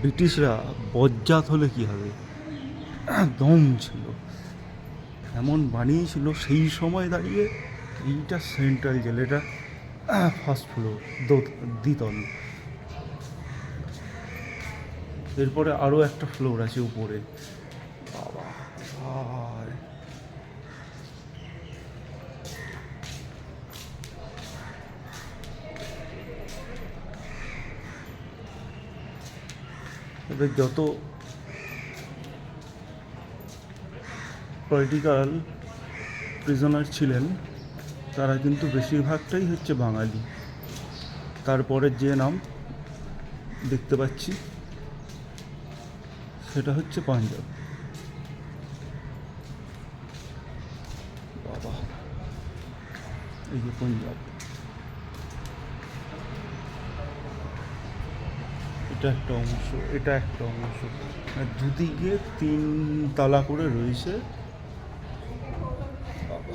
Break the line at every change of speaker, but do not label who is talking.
ব্রিটিশরা বজ্জাত হলে কী হবে, দম ছিল, এমন বানিয়েছিল সেই সময় দাঁড়িয়ে। এইটা সেন্ট্রাল জেল, এটা ফার্স্ট ফ্লোর, দ্বিতল। এরপরে আরও একটা ফ্লোর আছে উপরে। বাবা ভাই, এদের যত পলিটিক্যাল প্রিজনার ছিলেন তারা কিন্তু বেশিরভাগটাই হচ্ছে বাঙালি। তারপরে যে নাম দেখতে পাচ্ছি সেটা হচ্ছে পাঞ্জাব। বাবা, এই যে পাঞ্জাব, এটা একটা অংশ, এটা একটা অংশ, দুদিকে 3 তালা করে রয়েছে। বাবা।